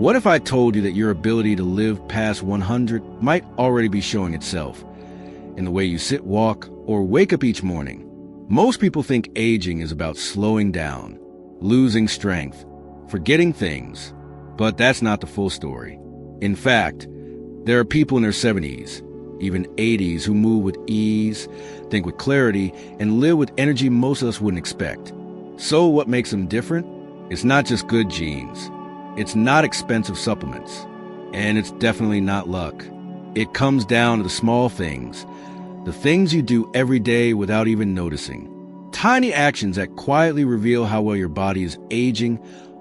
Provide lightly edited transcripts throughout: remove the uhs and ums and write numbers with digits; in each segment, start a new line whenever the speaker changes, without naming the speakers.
What if I told you that your ability to live past 100 might already be showing itself in the way you sit, walk, or wake up each morning? Most people think aging is about slowing down, losing strength, forgetting things, but that's not the full story. In fact, there are people in their 70s, even 80s, who move with ease, think with clarity, and live with energy most of us wouldn't expect. So what makes them different? It's not just good genes. It's not expensive supplements. And it's definitely not luck. It comes down to the small things, the things you do every day without even noticing. Tiny actions that quietly reveal how well your body is aging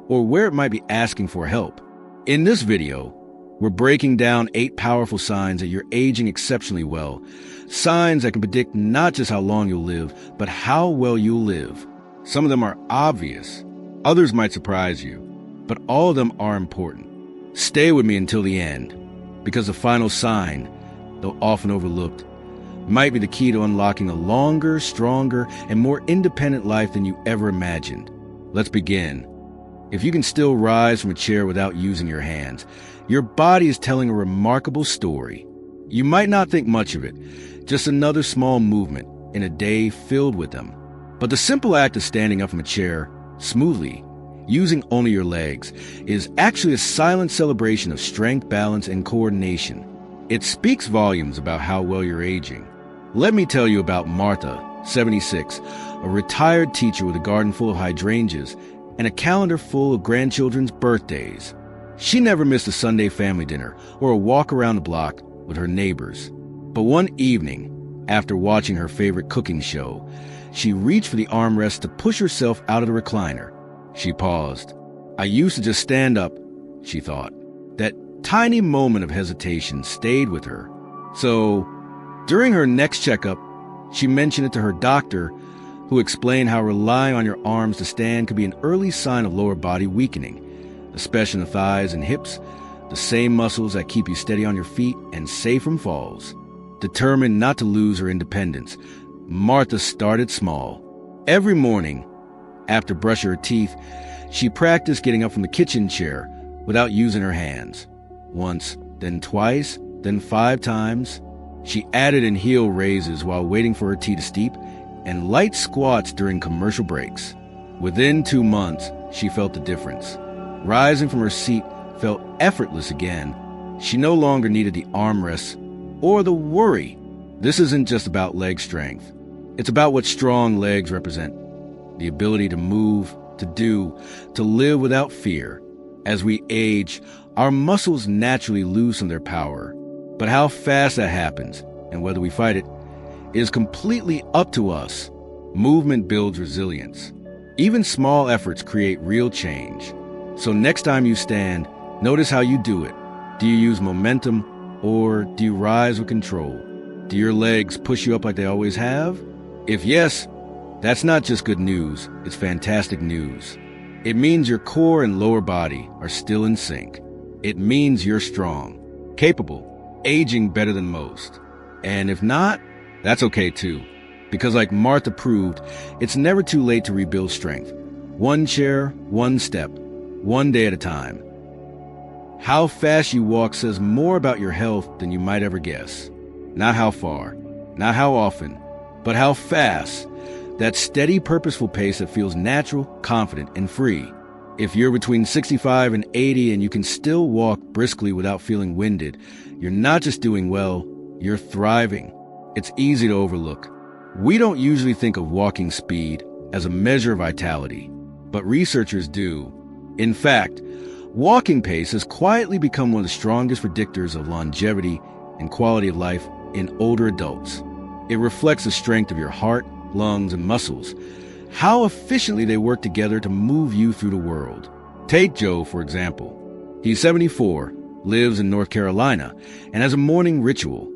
or where it might be asking for help. In this video, we're breaking down 8 powerful signs that you're aging exceptionally well. Signs that can predict not just how long you'll live, but how well you'll live. Some of them are obvious. Others might surprise you, but all of them are important. Stay with me until the end, because the final sign, though often overlooked, might be the key to unlocking a longer, stronger, and more independent life than you ever imagined. Let's begin. If you can still rise from a chair without using your hands, your body is telling a remarkable story. You might not think much of it, just another small movement in a day filled with them. But the simple act of standing up from a chair smoothly, using only your legs, is actually a silent celebration of strength, balance, and coordination. It speaks volumes about how well you're aging. Let me tell you about Martha, 76, a retired teacher with a garden full of hydrangeas and a calendar full of grandchildren's birthdays. She never missed a Sunday family dinner or a walk around the block with her neighbors. But one evening, after watching her favorite cooking show, she reached for the armrest to push herself out of the recliner. She paused. I used to just stand up, she thought. That tiny moment of hesitation stayed with her. So, during her next checkup, she mentioned it to her doctor, who explained how relying on your arms to stand could be an early sign of lower body weakening, especially in the thighs and hips, the same muscles that keep you steady on your feet and safe from falls. Determined not to lose her independence, Martha started small. Every morning, after brushing her teeth, she practiced getting up from the kitchen chair without using her hands. Once, then twice, then 5 times. She added in heel raises while waiting for her tea to steep, and light squats during commercial breaks. Within 2 months, she felt the difference. Rising from her seat felt effortless again. She no longer needed the armrests or the worry. This isn't just about leg strength. It's about what strong legs represent. The ability to move, to do, to live without fear. As we age, our muscles naturally lose some of their power. But how fast that happens, and whether we fight it, is completely up to us. Movement builds resilience. Even small efforts create real change. So next time you stand, notice how you do it. Do you use momentum, or do you rise with control? Do your legs push you up like they always have? If yes, that's not just good news, it's fantastic news. It means your core and lower body are still in sync. It means you're strong, capable, aging better than most. And if not, that's okay too. Because like Martha proved, it's never too late to rebuild strength. One chair, one step, one day at a time. How fast you walk says more about your health than you might ever guess. Not how far, not how often, but how fast. That steady, purposeful pace that feels natural, confident, and free. If you're between 65 and 80 and you can still walk briskly without feeling winded, you're not just doing well, you're thriving. It's easy to overlook. We don't usually think of walking speed as a measure of vitality, but researchers do. In fact, walking pace has quietly become one of the strongest predictors of longevity and quality of life in older adults. It reflects the strength of your heart, lungs, and muscles, how efficiently they work together to move you through the world. Take Joe, for example. He's 74, lives in North Carolina, and has a morning ritual.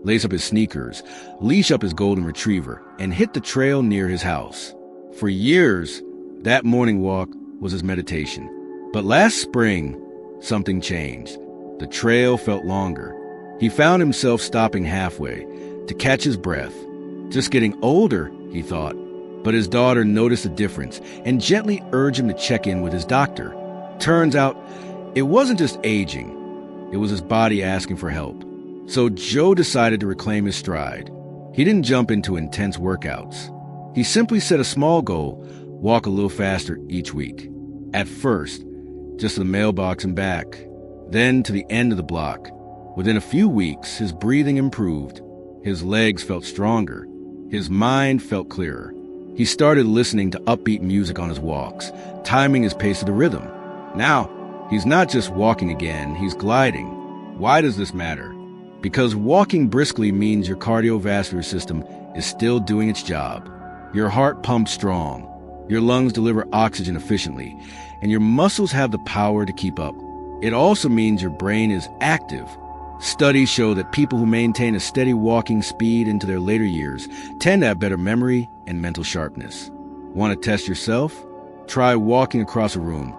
Lace up his sneakers, leash up his golden retriever, and hit the trail near his house. For years, that morning walk was his meditation. But last spring, something changed. The trail felt longer. He found himself stopping halfway to catch his breath. Just getting older, he thought. But his daughter noticed the difference and gently urged him to check in with his doctor. Turns out, It wasn't just aging. It was his body asking for help. So Joe decided to reclaim his stride. He didn't jump into intense workouts. He simply set a small goal: walk a little faster each week. At first, just to the mailbox and back, then to the end of the block. Within a few weeks, his breathing improved. His legs felt stronger. His mind felt clearer. He started listening to upbeat music on his walks, timing his pace to the rhythm. Now, he's not just walking again, he's gliding. Why does this matter? Because walking briskly means your cardiovascular system is still doing its job. Your heart pumps strong, your lungs deliver oxygen efficiently, and your muscles have the power to keep up. It also means your brain is active. Studies show that people who maintain a steady walking speed into their later years tend to have better memory and mental sharpness. Want to test yourself? Try walking across a room.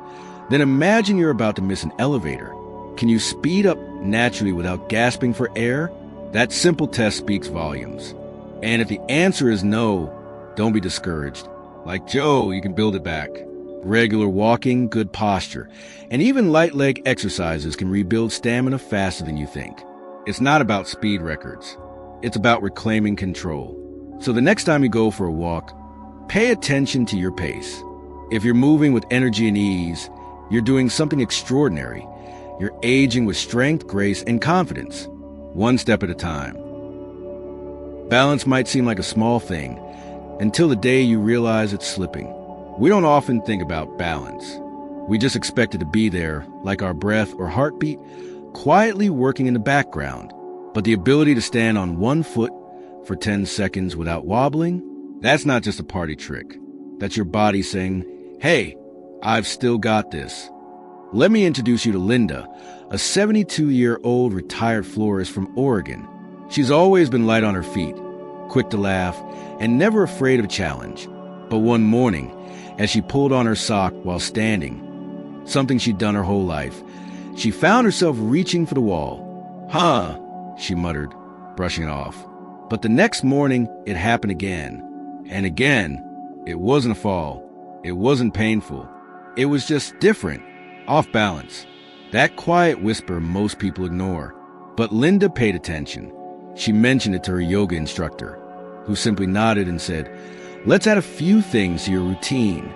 Then imagine you're about to miss an elevator. Can you speed up naturally without gasping for air? That simple test speaks volumes. And if the answer is no, don't be discouraged. Like Joe, you can build it back. Regular walking, good posture, and even light leg exercises can rebuild stamina faster than you think. It's not about speed records. It's about reclaiming control. So the next time you go for a walk, pay attention to your pace. If you're moving with energy and ease, you're doing something extraordinary. You're aging with strength, grace, and confidence, one step at a time. Balance might seem like a small thing until the day you realize it's slipping. We don't often think about balance. We just expect it to be there, like our breath or heartbeat, quietly working in the background. But the ability to stand on one foot for 10 seconds without wobbling, that's not just a party trick. That's your body saying, hey, I've still got this. Let me introduce you to Linda, a 72-year-old retired florist from Oregon. She's always been light on her feet, quick to laugh, and never afraid of a challenge. But one morning, as she pulled on her sock while standing, something she'd done her whole life, she found herself reaching for the wall. Huh, she muttered, brushing it off. But the next morning, it happened again. And again. It wasn't a fall. It wasn't painful. It was just different, off balance. That quiet whisper most people ignore. But Linda paid attention. She mentioned it to her yoga instructor, who simply nodded and said, let's add a few things to your routine.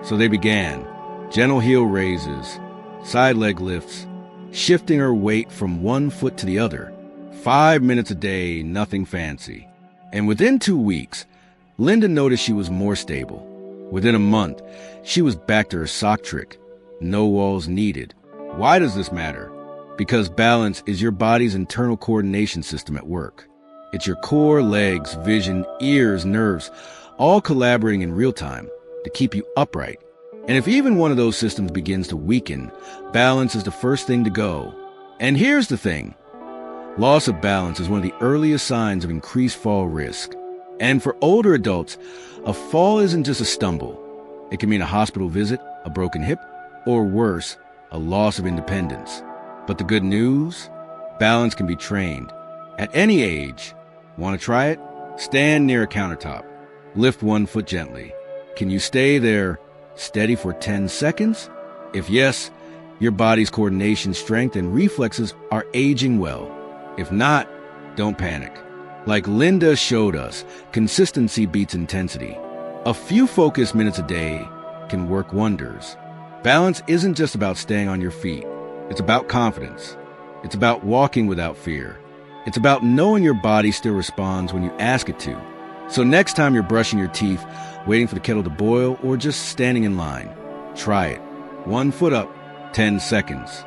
So they began. Gentle heel raises, side leg lifts, shifting her weight from one foot to the other. 5 minutes a day, nothing fancy. And within 2 weeks, Linda noticed she was more stable. Within a month, she was back to her sock trick. No walls needed. Why does this matter? Because balance is your body's internal coordination system at work. It's your core, legs, vision, ears, nerves, all collaborating in real time to keep you upright. And if even one of those systems begins to weaken, balance is the first thing to go. And here's the thing. Loss of balance is one of the earliest signs of increased fall risk. And for older adults, a fall isn't just a stumble. It can mean a hospital visit, a broken hip, or worse, a loss of independence. But the good news? Balance can be trained. At any age. Want to try it? Stand near a countertop. Lift one foot gently. Can you stay there steady for 10 seconds? If yes, your body's coordination, strength, and reflexes are aging well. If not, don't panic. Like Linda showed us, consistency beats intensity. A few focused minutes a day can work wonders. Balance isn't just about staying on your feet. It's about confidence. It's about walking without fear. It's about knowing your body still responds when you ask it to. So next time you're brushing your teeth, waiting for the kettle to boil, or just standing in line, try it. 1 foot up, 10 seconds.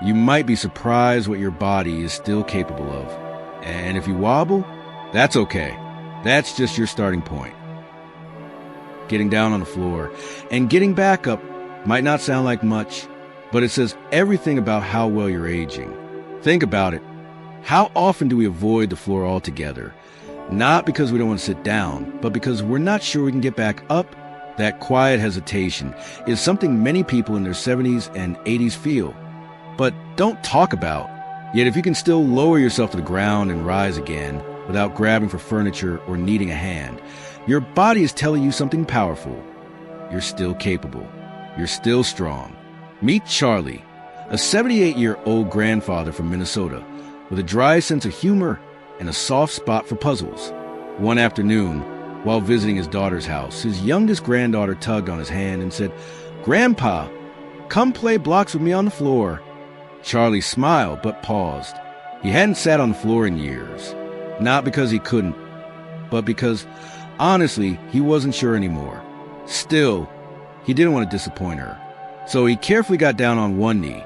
You might be surprised what your body is still capable of. And if you wobble, that's okay. That's just your starting point. Getting down on the floor and getting back up might not sound like much, but it says everything about how well you're aging. Think about it. How often do we avoid the floor altogether? Not because we don't want to sit down, but because we're not sure we can get back up. That quiet hesitation is something many people in their 70s and 80s feel, but don't talk about. Yet if you can still lower yourself to the ground and rise again without grabbing for furniture or needing a hand, your body is telling you something powerful. You're still capable. You're still strong. Meet Charlie, a 78-year-old grandfather from Minnesota with a dry sense of humor and a soft spot for puzzles. One afternoon, while visiting his daughter's house, his youngest granddaughter tugged on his hand and said, "Grandpa, come play blocks with me on the floor." Charlie smiled but paused. He hadn't sat on the floor in years. Not because he couldn't, but because, honestly, he wasn't sure anymore. Still, he didn't want to disappoint her. So he carefully got down on one knee,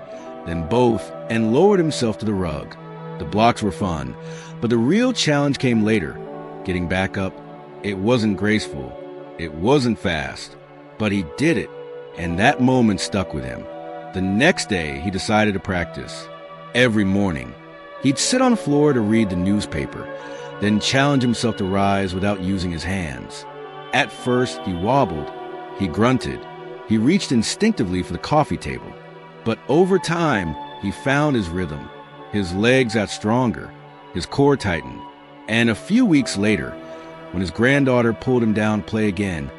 then both, and lowered himself to the rug. The blocks were fun, but the real challenge came later. Getting back up, it wasn't graceful, it wasn't fast, but he did it, and that moment stuck with him. The next day, he decided to practice. Every morning, he'd sit on the floor to read the newspaper, then challenge himself to rise without using his hands. At first, he wobbled, he grunted, he reached instinctively for the coffee table. But over time, he found his rhythm. His legs got stronger, his core tightened, and a few weeks later, when his granddaughter pulled him down to play again,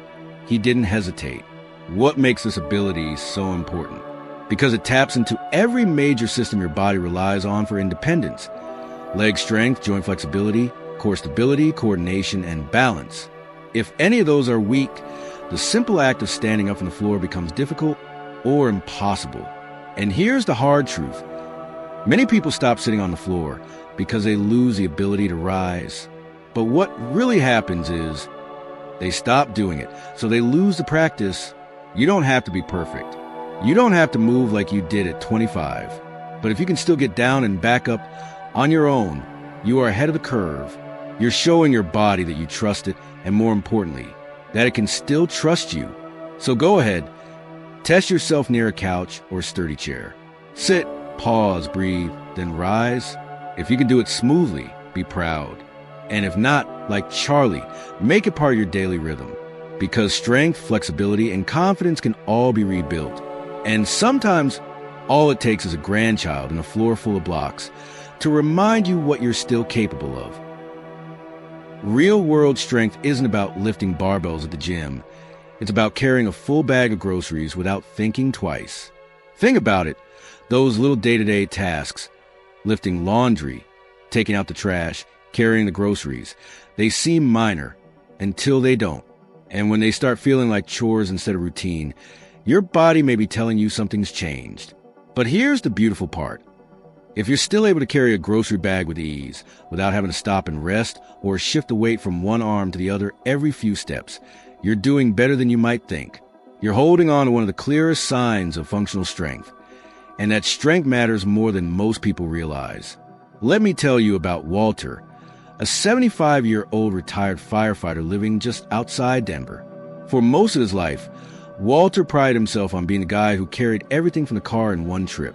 he didn't hesitate. What makes this ability so important? Because it taps into every major system your body relies on for independence. Leg strength, joint flexibility, core stability, coordination, and balance. If any of those are weak, the simple act of standing up from the floor becomes difficult or impossible. And here's the hard truth. Many people stop sitting on the floor because they lose the ability to rise. But what really happens is they stop doing it, so they lose the practice. You don't have to be perfect. You don't have to move like you did at 25. But if you can still get down and back up on your own, you are ahead of the curve. You're showing your body that you trust it, and more importantly, that it can still trust you. So go ahead, test yourself near a couch or sturdy chair. Sit, pause, breathe, then rise. If you can do it smoothly, be proud. And if not, like Charlie, make it part of your daily rhythm. Because strength, flexibility, and confidence can all be rebuilt. And sometimes, all it takes is a grandchild and a floor full of blocks to remind you what you're still capable of. Real-world strength isn't about lifting barbells at the gym. It's about carrying a full bag of groceries without thinking twice. Think about it. Those little day-to-day tasks, lifting laundry, taking out the trash, carrying the groceries, they seem minor until they don't. And when they start feeling like chores instead of routine, your body may be telling you something's changed. But here's the beautiful part. If you're still able to carry a grocery bag with ease, without having to stop and rest or shift the weight from one arm to the other every few steps, you're doing better than you might think. You're holding on to one of the clearest signs of functional strength. And that strength matters more than most people realize. Let me tell you about Walter, a 75-year-old retired firefighter living just outside Denver. For most of his life, Walter prided himself on being the guy who carried everything from the car in one trip.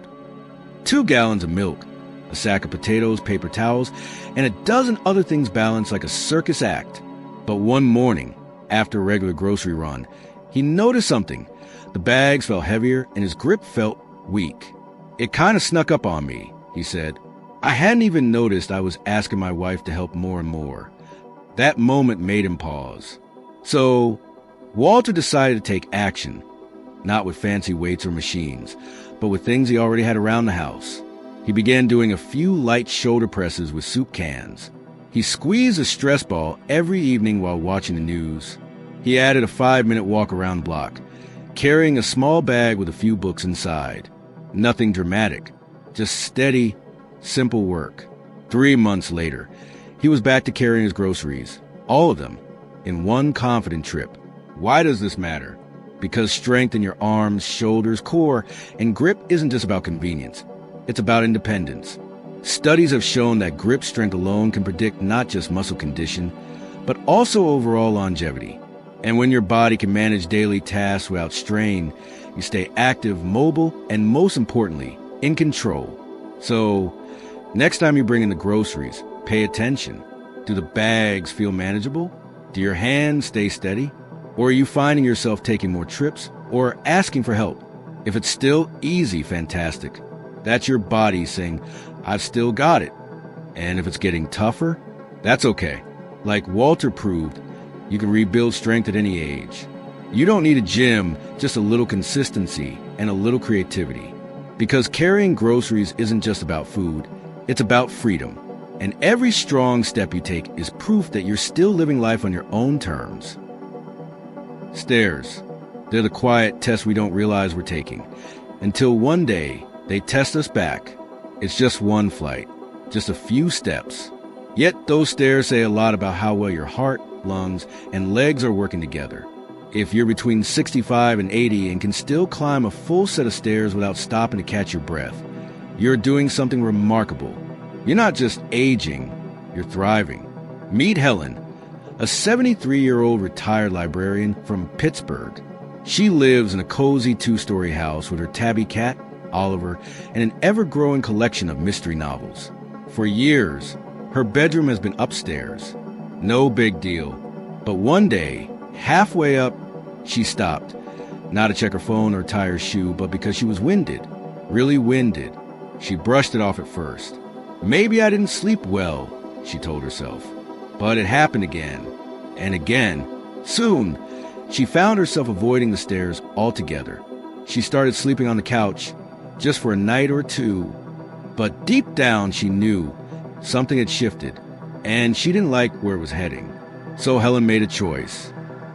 2 gallons of milk, a sack of potatoes, paper towels, and a dozen other things balanced like a circus act. But one morning, after a regular grocery run, he noticed something. The bags felt heavier and his grip felt weak. "It kind of snuck up on me," he said. "I hadn't even noticed I was asking my wife to help more and more." That moment made him pause. So, Walter decided to take action, not with fancy weights or machines, but with things he already had around the house. He began doing a few light shoulder presses with soup cans. He squeezed a stress ball every evening while watching the news. He added a 5-minute walk around the block, carrying a small bag with a few books inside. Nothing dramatic, just steady, simple work. 3 months later, he was back to carrying his groceries, all of them, in one confident trip. Why does this matter? Because strength in your arms, shoulders, core, and grip isn't just about convenience. It's about independence. Studies have shown that grip strength alone can predict not just muscle condition, but also overall longevity. And when your body can manage daily tasks without strain, you stay active, mobile, and most importantly, in control. So, next time you bring in the groceries, pay attention. Do the bags feel manageable? Do your hands stay steady? Or are you finding yourself taking more trips or asking for help? If it's still easy, fantastic. That's your body saying, "I've still got it." And if it's getting tougher, that's okay. Like Walter proved, you can rebuild strength at any age. You don't need a gym, just a little consistency and a little creativity. Because carrying groceries isn't just about food, it's about freedom. And every strong step you take is proof that you're still living life on your own terms. Stairs. They're the quiet test we don't realize we're taking. Until one day, they test us back. It's just one flight, just a few steps. Yet those stairs say a lot about how well your heart, lungs, and legs are working together. If you're between 65 and 80 and can still climb a full set of stairs without stopping to catch your breath, you're doing something remarkable. You're not just aging, you're thriving. Meet Helen, a 73-year-old retired librarian from Pittsburgh. She lives in a cozy 2-story house with her tabby cat, Oliver, and an ever-growing collection of mystery novels. For years, her bedroom has been upstairs. No big deal. But one day, halfway up, she stopped. Not to check her phone or tie her shoe, but because she was winded. Really winded. She brushed it off at first. Maybe I didn't sleep well, she told herself. But it happened again. And again. Soon, she found herself avoiding the stairs altogether. She started sleeping on the couch, just for a night or two. But deep down, she knew something had shifted, and she didn't like where it was heading. So Helen made a choice.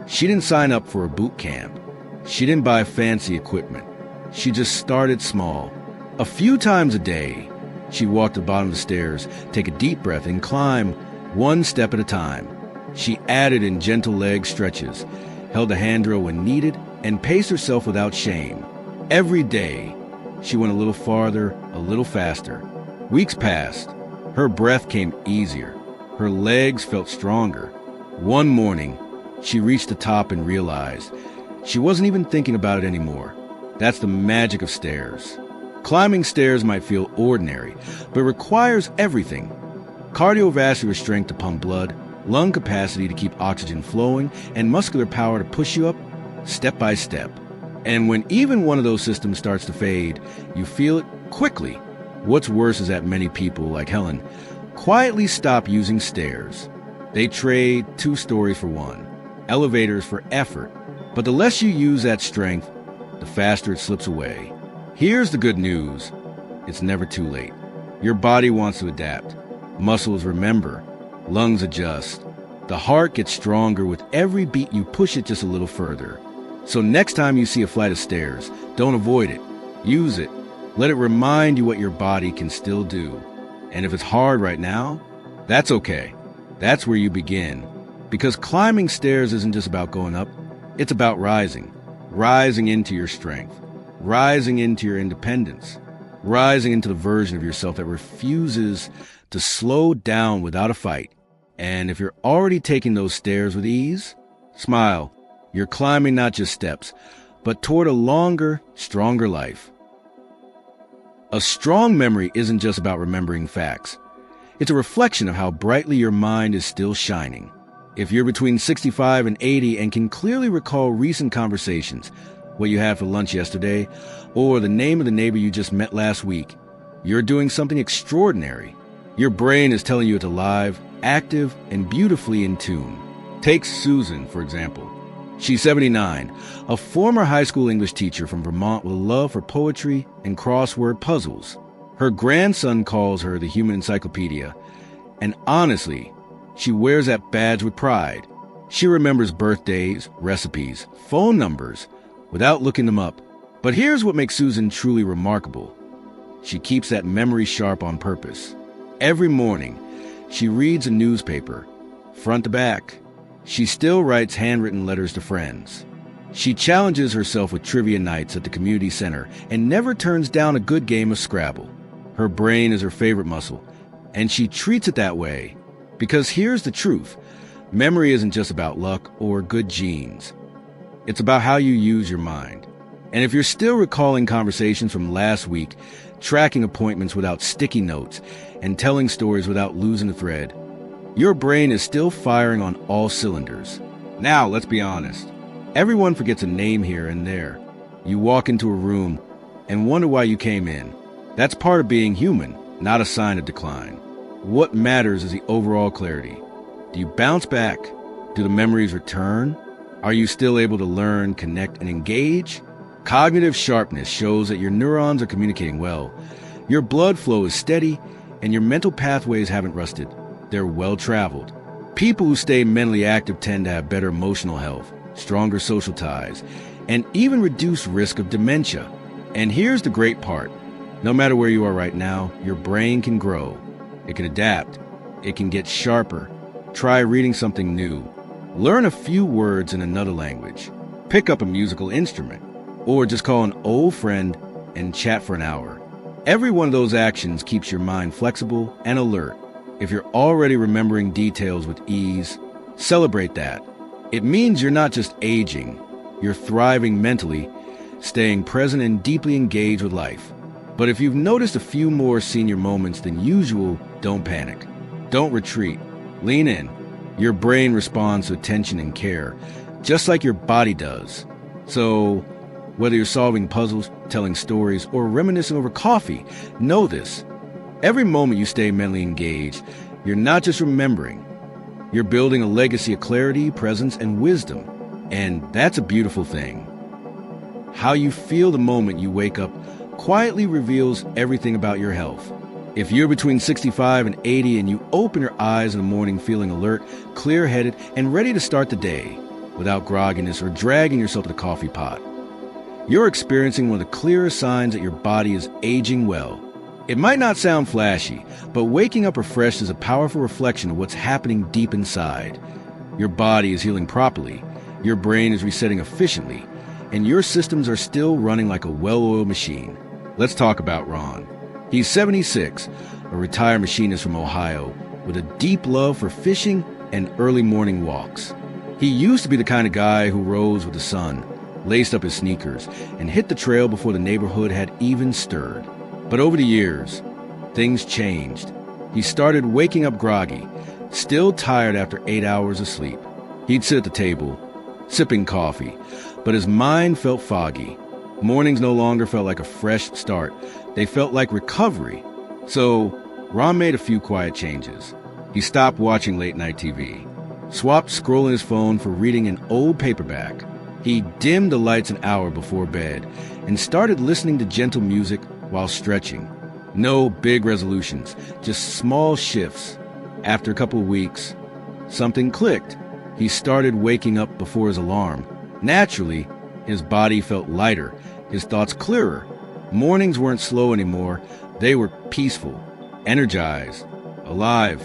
She didn't sign up for a boot camp. She didn't buy fancy equipment. She just started small. A few times a day, she'd walk to the bottom of the stairs, take a deep breath, and climb one step at a time. She added in gentle leg stretches, held the handrail when needed, and paced herself without shame. Every day, she went a little farther, a little faster. Weeks passed. Her breath came easier. Her legs felt stronger. One morning, she reached the top and realized she wasn't even thinking about it anymore. That's the magic of stairs. Climbing stairs might feel ordinary, but requires everything. Cardiovascular strength to pump blood, lung capacity to keep oxygen flowing, and muscular power to push you up step by step. And when even one of those systems starts to fade, you feel it quickly. What's worse is that many people, like Helen, quietly stop using stairs. They trade 2 stories for 1, elevators for effort. But the less you use that strength, the faster it slips away. Here's the good news. It's never too late. Your body wants to adapt. Muscles remember. Lungs adjust. The heart gets stronger with every beat you push it just a little further. So next time you see a flight of stairs, don't avoid it. Use it. Let it remind you what your body can still do. And if it's hard right now, that's okay. That's where you begin. Because climbing stairs isn't just about going up. It's about rising. Rising into your strength. Rising into your independence. Rising into the version of yourself that refuses to slow down without a fight. And if you're already taking those stairs with ease, smile. You're climbing not just steps, but toward a longer, stronger life. A strong memory isn't just about remembering facts. It's a reflection of how brightly your mind is still shining. If you're between 65 and 80 and can clearly recall recent conversations, what you had for lunch yesterday, or the name of the neighbor you just met last week, you're doing something extraordinary. Your brain is telling you it's alive, active, and beautifully in tune. Take Susan, for example. She's 79, a former high school English teacher from Vermont with a love for poetry and crossword puzzles. Her grandson calls her the human encyclopedia, and honestly, she wears that badge with pride. She remembers birthdays, recipes, phone numbers, without looking them up. But here's what makes Susan truly remarkable. She keeps that memory sharp on purpose. Every morning, she reads a newspaper, front to back. She still writes handwritten letters to friends. She challenges herself with trivia nights at the community center and never turns down a good game of Scrabble. Her brain is her favorite muscle, and she treats it that way. Because here's the truth. Memory isn't just about luck or good genes. It's about how you use your mind. And if you're still recalling conversations from last week, tracking appointments without sticky notes, and telling stories without losing a thread, your brain is still firing on all cylinders. Now, let's be honest. Everyone forgets a name here and there. You walk into a room and wonder why you came in. That's part of being human, not a sign of decline. What matters is the overall clarity. Do you bounce back? Do the memories return? Are you still able to learn, connect, and engage? Cognitive sharpness shows that your neurons are communicating well. Your blood flow is steady, and your mental pathways haven't rusted. They're well-traveled. People who stay mentally active tend to have better emotional health, stronger social ties, and even reduced risk of dementia. And here's the great part. No matter where you are right now, your brain can grow. It can adapt. It can get sharper. Try reading something new. Learn a few words in another language. Pick up a musical instrument. Or just call an old friend and chat for an hour. Every one of those actions keeps your mind flexible and alert. If you're already remembering details with ease, celebrate that. It means you're not just aging, you're thriving mentally, staying present and deeply engaged with life. But if you've noticed a few more senior moments than usual, don't panic. Don't retreat. Lean in. Your brain responds to attention and care, just like your body does. So, whether you're solving puzzles, telling stories, or reminiscing over coffee, know this. Every moment you stay mentally engaged, you're not just remembering. You're building a legacy of clarity, presence, and wisdom. And that's a beautiful thing. How you feel the moment you wake up quietly reveals everything about your health. If you're between 65 and 80 and you open your eyes in the morning feeling alert, clear-headed, and ready to start the day without grogginess or dragging yourself to the coffee pot, you're experiencing one of the clearest signs that your body is aging well. It might not sound flashy, but waking up refreshed is a powerful reflection of what's happening deep inside. Your body is healing properly, your brain is resetting efficiently, and your systems are still running like a well-oiled machine. Let's talk about Ron. He's 76, a retired machinist from Ohio, with a deep love for fishing and early morning walks. He used to be the kind of guy who rose with the sun, laced up his sneakers, and hit the trail before the neighborhood had even stirred. But over the years, things changed. He started waking up groggy, still tired after 8 hours of sleep. He'd sit at the table, sipping coffee, but his mind felt foggy. Mornings no longer felt like a fresh start. They felt like recovery. So, Ron made a few quiet changes. He stopped watching late-night TV, swapped scrolling his phone for reading an old paperback. He dimmed the lights an hour before bed and started listening to gentle music while stretching. No big resolutions, just small shifts. After a couple of weeks, something clicked. He started waking up before his alarm. Naturally, his body felt lighter, his thoughts clearer. Mornings weren't slow anymore. They were peaceful, energized, alive.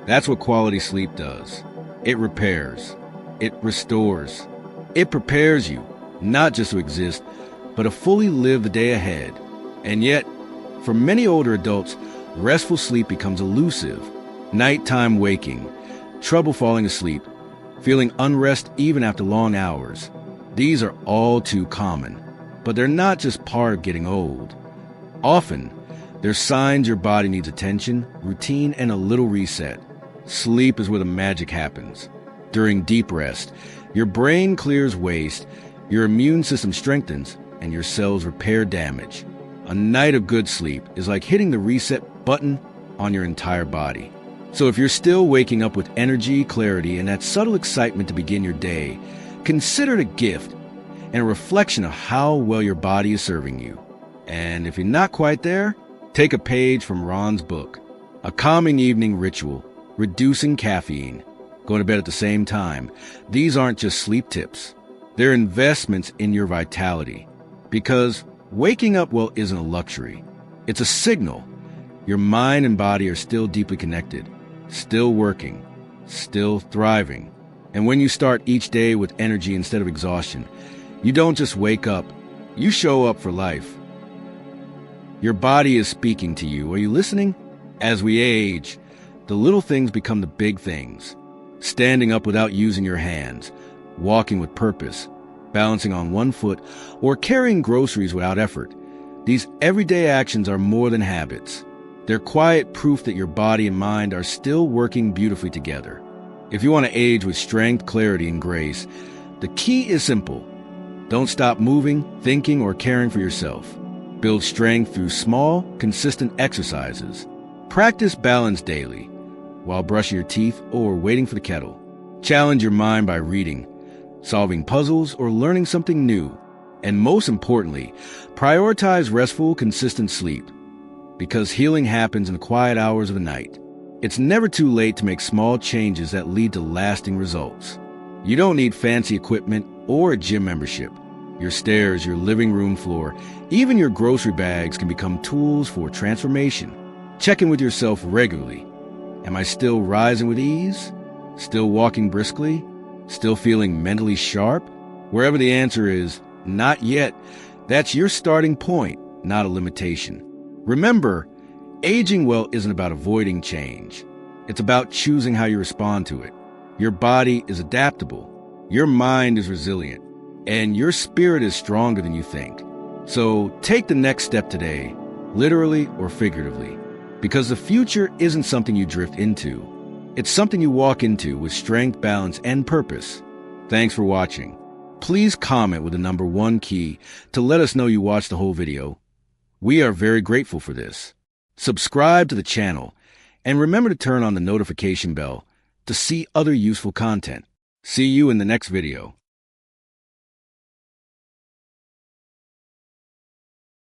That's what quality sleep does. It repairs. It restores. It prepares you, not just to exist, but to fully live the day ahead. And yet, for many older adults, restful sleep becomes elusive. Nighttime waking, trouble falling asleep, feeling unrest even after long hours. These are all too common, but they're not just part of getting old. Often, they're signs your body needs attention, routine, and a little reset. Sleep is where the magic happens. During deep rest, your brain clears waste, your immune system strengthens, and your cells repair damage. A night of good sleep is like hitting the reset button on your entire body. So if you're still waking up with energy, clarity, and that subtle excitement to begin your day, consider it a gift and a reflection of how well your body is serving you. And if you're not quite there, take a page from Ron's book, A Calming Evening Ritual, Reducing Caffeine, Going to Bed at the Same Time. These aren't just sleep tips. They're investments in your vitality. Because waking up well isn't a luxury. It's a signal. Your mind and body are still deeply connected, still working, still thriving. And when you start each day with energy instead of exhaustion, you don't just wake up, you show up for life. Your body is speaking to you. Are you listening? As we age, the little things become the big things. Standing up without using your hands, walking with purpose, balancing on one foot, or carrying groceries without effort. These everyday actions are more than habits. They're quiet proof that your body and mind are still working beautifully together. If you want to age with strength, clarity, and grace, the key is simple. Don't stop moving, thinking, or caring for yourself. Build strength through small, consistent exercises. Practice balance daily, while brushing your teeth or waiting for the kettle. Challenge your mind by reading, solving puzzles, or learning something new. And most importantly, prioritize restful, consistent sleep, because healing happens in the quiet hours of the night. It's never too late to make small changes that lead to lasting results. You don't need fancy equipment or a gym membership. Your stairs, your living room floor, even your grocery bags can become tools for transformation. Check in with yourself regularly. Am I still rising with ease? Still walking briskly? Still feeling mentally sharp? Wherever the answer is, not yet, that's your starting point, not a limitation. Remember, aging well isn't about avoiding change. It's about choosing how you respond to it. Your body is adaptable, your mind is resilient, and your spirit is stronger than you think. So take the next step today, literally or figuratively, because the future isn't something you drift into. It's something you walk into with strength, balance, and purpose. Thanks for watching. Please comment with the number 1 key to let us know you watched the whole video. We are very grateful for this. Subscribe to the channel, and remember to turn on the notification bell to see other useful content. See you in the next video.